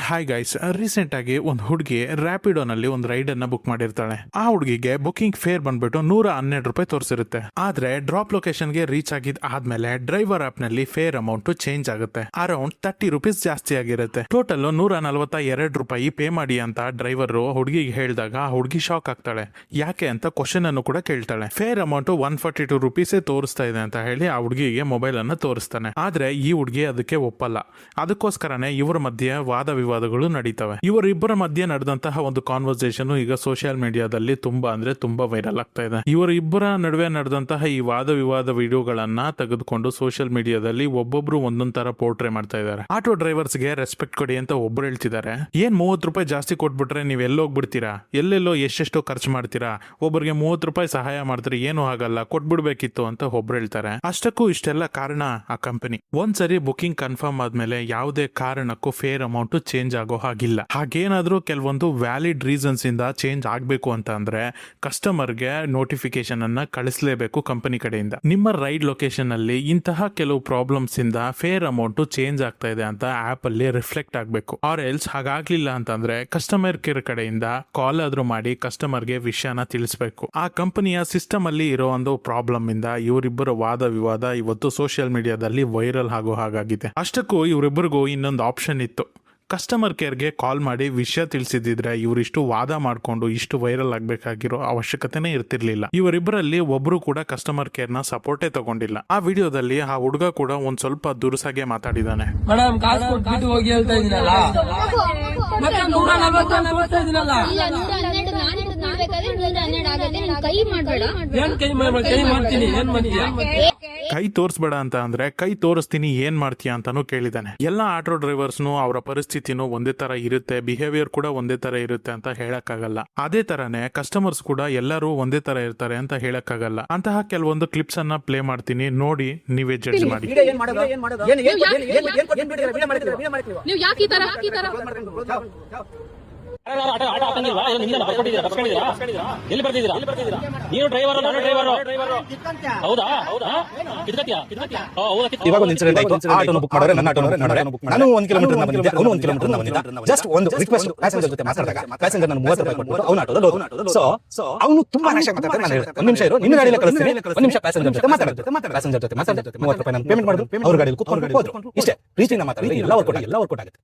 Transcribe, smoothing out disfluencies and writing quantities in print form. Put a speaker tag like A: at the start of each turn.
A: Hi guys, recent ಆಗಿ ಒಂದು ಹುಡುಗಿ ರ್ಯಾಪಿಡೋನಲ್ಲಿ ಒಂದು ರೈಡ್ ಅನ್ನ ಬುಕ್ ಮಾಡಿರ್ತಾಳೆ. ಆ ಹುಡುಗಿಗೆ ಬುಕಿಂಗ್ ಫೇರ್ ಬಂದ್ಬಿಟ್ಟು ₹112 ತೋರಿಸಿರುತ್ತೆ. ಆದ್ರೆ ಡ್ರಾಪ್ ಲೊಕೇಶನ್ ಗೆ ರೀಚ್ ಆಗಿದ್ ಆದ್ಮೇಲೆ ಡ್ರೈವರ್ ಆಪ್ ನಲ್ಲಿ ಫೇರ್ ಅಮೌಂಟ್ ಚೇಂಜ್ ಆಗುತ್ತೆ. ಅರೌಂಡ್ ₹30 ಜಾಸ್ತಿ ಆಗಿರುತ್ತೆ. ಟೋಟಲ್ ₹142 ಪೇ ಮಾಡಿ ಅಂತ ಡ್ರೈವರ್ ಹುಡುಗಿಗೆ ಹೇಳಿದಾಗ ಆ ಹುಡುಗಿ ಶಾಕ್ ಆಗ್ತಾಳೆ. ಯಾಕೆ ಅಂತ ಕ್ವಶನ್ ಅನ್ನು ಕೂಡ ಕೇಳ್ತಾಳೆ. ಫೇರ್ ಅಮೌಂಟ್ ₹142 ತೋರಿಸ್ತಾ ಇದೆ ಅಂತ ಹೇಳಿ ಆ ಹುಡುಗಿಗೆ ಮೊಬೈಲ್ ಅನ್ನ ತೋರಿಸ್ತಾನೆ. ಆದ್ರೆ ಈ ಹುಡುಗಿ ಅದಕ್ಕೆ ಒಪ್ಪಲ್ಲ. ಅದಕ್ಕೋಸ್ಕರನೇ ಇವರ ಮಧ್ಯೆ ವಾದ ವಿವಾದಗಳು ನಡೀತವೆ. ಇವರಿಬ್ಬರ ಮಧ್ಯೆ ನಡೆದಂತಹ ಒಂದು ಕಾನ್ವರ್ಸೇಷನ್ ಈಗ ಸೋಷಿಯಲ್ ಮೀಡಿಯಾದಲ್ಲಿ ತುಂಬಾ ವೈರಲ್ ಆಗ್ತಾ ಇದೆ. ಇವರಿಬ್ಬರ ನಡುವೆ ನಡೆದಂತಹ ಈ ವಾದ ವಿವಾದ ವಿಡಿಯೋಗಳನ್ನ ತೆಗೆದುಕೊಂಡು ಸೋಷಿಯಲ್ ಮೀಡಿಯಾದಲ್ಲಿ ಒಬ್ಬೊಬ್ರು ಒಂದೊಂದ್ ತರ ಪೋರ್ಟ್ರೇ ಮಾಡ್ತಾ ಇದ್ದಾರೆ. ಆಟೋ ಡ್ರೈವರ್ಸ್ ಗೆ ರೆಸ್ಪೆಕ್ಟ್ ಕೊಡಿ ಅಂತ ಒಬ್ರು ಹೇಳ್ತಿದ್ದಾರೆ. ಏನ್ ₹30 ಜಾಸ್ತಿ ಕೊಟ್ಬಿಟ್ರೆ ನೀವ್ ಎಲ್ಲೋಗ್ಬಿಡ್ತೀರಾ, ಎಲ್ಲೆಲ್ಲೋ ಎಷ್ಟೆಷ್ಟೋ ಖರ್ಚು ಮಾಡ್ತೀರಾ, ಒಬ್ಬರಿಗೆ ₹30 ಸಹಾಯ ಮಾಡ್ತೀರಿ, ಏನು ಆಗಲ್ಲ, ಕೊಟ್ಬಿಡ್ಬೇಕಿತ್ತು ಅಂತ ಒಬ್ರು ಹೇಳ್ತಾರೆ. ಅಷ್ಟಕ್ಕೂ ಇಷ್ಟೆಲ್ಲ ಕಾರಣ ಆ ಕಂಪನಿ. ಒಂದ್ಸರಿ ಬುಕಿಂಗ್ ಕನ್ಫರ್ಮ್ ಆದ್ಮೇಲೆ ಯಾವುದೇ ಕಾರಣಕ್ಕೂ ಫೇರ್ ಅಮೌಂಟ್ ಚೇಂಜ್ ಆಗೋ ಹಾಗಿಲ್ಲ. ಹಾಗೇನಾದ್ರೂ ಕೆಲವೊಂದು ವ್ಯಾಲಿಡ್ ರೀಸನ್ಸ್ ಇಂದ ಚೇಂಜ್ ಆಗ್ಬೇಕು ಅಂತ ಅಂದ್ರೆ ಕಸ್ಟಮರ್ಗೆ ನೋಟಿಫಿಕೇಶನ್ ಅನ್ನ ಕಳಿಸಲೇಬೇಕು ಕಂಪನಿ ಕಡೆಯಿಂದ. ನಿಮ್ಮ ರೈಡ್ ಲೊಕೇಶನ್ ಅಲ್ಲಿ ಇಂತಹ ಕೆಲವು ಪ್ರಾಬ್ಲಮ್ಸ್ ಇಂದ ಫೇರ್ ಅಮೌಂಟ್ ಚೇಂಜ್ ಆಗ್ತಾ ಇದೆ ಅಂತ ಆಪ್ ಅಲ್ಲಿ ರಿಫ್ಲೆಕ್ಟ್ ಆಗಬೇಕು. ಆರ್ ಎಲ್ಸ್ ಹಾಗಾಗ್ಲಿಲ್ಲ ಅಂತಂದ್ರೆ ಕಸ್ಟಮರ್ ಕೇರ್ ಕಡೆಯಿಂದ ಕಾಲ್ ಆದ್ರೂ ಮಾಡಿ ಕಸ್ಟಮರ್ಗೆ ವಿಷಯನ ತಿಳಿಸಬೇಕು. ಆ ಕಂಪನಿಯ ಸಿಸ್ಟಮ್ ಅಲ್ಲಿ ಇರೋ ಒಂದು ಪ್ರಾಬ್ಲಮ್ ಇಂದ ಇವರಿಬ್ಬರ ವಾದ ವಿವಾದ ಇವತ್ತು ಸೋಷಿಯಲ್ ಮೀಡಿಯಾದಲ್ಲಿ ವೈರಲ್ ಆಗೋ ಹಾಗಾಗಿದೆ. ಅಷ್ಟಕ್ಕೂ ಇವರಿಬ್ಬರಿಗೂ ಇನ್ನೊಂದು ಆಪ್ಷನ್ ಇತ್ತು. ಕಸ್ಟಮರ್ ಕೇರ್ಗೆ ಕಾಲ್ ಮಾಡಿ ವಿಷಯ ತಿಳಿಸಿದ್ರೆ ಇವರಿಷ್ಟು ವಾದ ಮಾಡಿಕೊಂಡು ಇಷ್ಟು ವೈರಲ್ ಆಗಬೇಕಾಗಿರೋ ಅವಶ್ಯಕತೆನೇ ಇರ್ತಿರ್ಲಿಲ್ಲ. ಇವರಿಬ್ಬರಲ್ಲಿ ಒಬ್ರು ಕೂಡ ಕಸ್ಟಮರ್ ಕೇರ್ ನ ಸಪೋರ್ಟೇ ತಗೊಂಡಿಲ್ಲ. ಆ ವಿಡಿಯೋದಲ್ಲಿ ಆ ಹುಡುಗ ಕೂಡ ಒಂದ್ ಸ್ವಲ್ಪ ದುರುಸಾಗೆ ಮಾತಾಡಿದಾನೆ. ಕೈ ತೋರಿಸ್ಬೇಡ ಅಂತ ಅಂದ್ರೆ ಕೈ ತೋರಿಸ್ತೀನಿ ಏನ್ ಮಾಡ್ತೀಯ ಅಂತಾನು ಕೇಳಿದಾನೆ. ಎಲ್ಲಾ ಆಟೋ ಡ್ರೈವರ್ಸ್ನು ಅವರ ಪರಿಸ್ಥಿತಿನೂ ಒಂದೇ ತರ ಇರುತ್ತೆ, ಬಿಹೇವಿಯರ್ ಕೂಡ ಒಂದೇ ತರ ಇರುತ್ತೆ ಅಂತ ಹೇಳಕ್ಕಾಗಲ್ಲ. ಅದೇ ತರನೇ ಕಸ್ಟಮರ್ಸ್ ಕೂಡ ಎಲ್ಲರೂ ಒಂದೇ ತರ ಇರ್ತಾರೆ ಅಂತ ಹೇಳಕ್ಕಾಗಲ್ಲ. ಅಂತಹ ಕೆಲವೊಂದು ಕ್ಲಿಪ್ಸ್ ಅನ್ನ ಪ್ಲೇ ಮಾಡ್ತೀನಿ, ನೋಡಿ ನೀವೇ ಜಡ್ಜ್ ಮಾಡಿ.
B: ಇವಾಗ ಒಂದು ಇನ್ಸಿಡೆಂಟ್ ಆಯ್ತು. ಆಟೋನ ಬುಕ್ ಮಾಡೋರೆ ನನ್ನ ಆಟೋನ ನಾನು 1 ಕಿಲೋಮೀಟರ್ ಬಂದಿದ್ದೆ, ಅವನು 1 ಕಿಲೋಮೀಟರ್ ಬಂದಿದ್ದ. ಜಸ್ಟ್ ಒಂದು ರಿಕ್ವೆಸ್ಟ್, ಪ್ಯಾಸೆಂಜರ್ ಜೊತೆ ಮಾತಾಡಿದಾಗ ಪ್ಯಾಸೆಂಜರ್ ನಾನು ₹30 ಕೊಟ್ಬಿಟ್ಟು ಅವನ ಆಟೋದಲ್ಲಿ ಹೋದ. ಸೊ ಅವನು ತುಂಬಾ ರಾಶಿಯಾಗಿ ಮಾತಾಡ್ತಾರೆ. ನಾನು ಹೇಳಿದೆ 1 ನಿಮಿಷ ಇರು, ನಿನ್ನ ಗಾಡಿಯಲ್ಲಿ ಕಳಿಸ್ತೀನಿ, 1 ನಿಮಿಷ ಪ್ಯಾಸೆಂಜರ್ ಜೊತೆ ಮಾತಾಡ್ತಾರೆ. ಪ್ಯಾಸೆಂಜರ್ ಜೊತೆ ಮಾತಾಡ್ತಾರೆ, ₹30 ನಾನು ಪೇಮೆಂಟ್ ಮಾಡಿದ್ರು, ಅವ್ರ ಗಾಡಿಯಲ್ಲಿ ಕೂತ್ಕೊಂಡು ಹೋದ್ರು. ಇಷ್ಟೇ ಪ್ರೀತಿಯಿಂದ ಮಾತಾಡಿದ್ರೆ ಎಲ್ಲ ವರ್ಕೌಟ್ ಆಗುತ್ತೆ.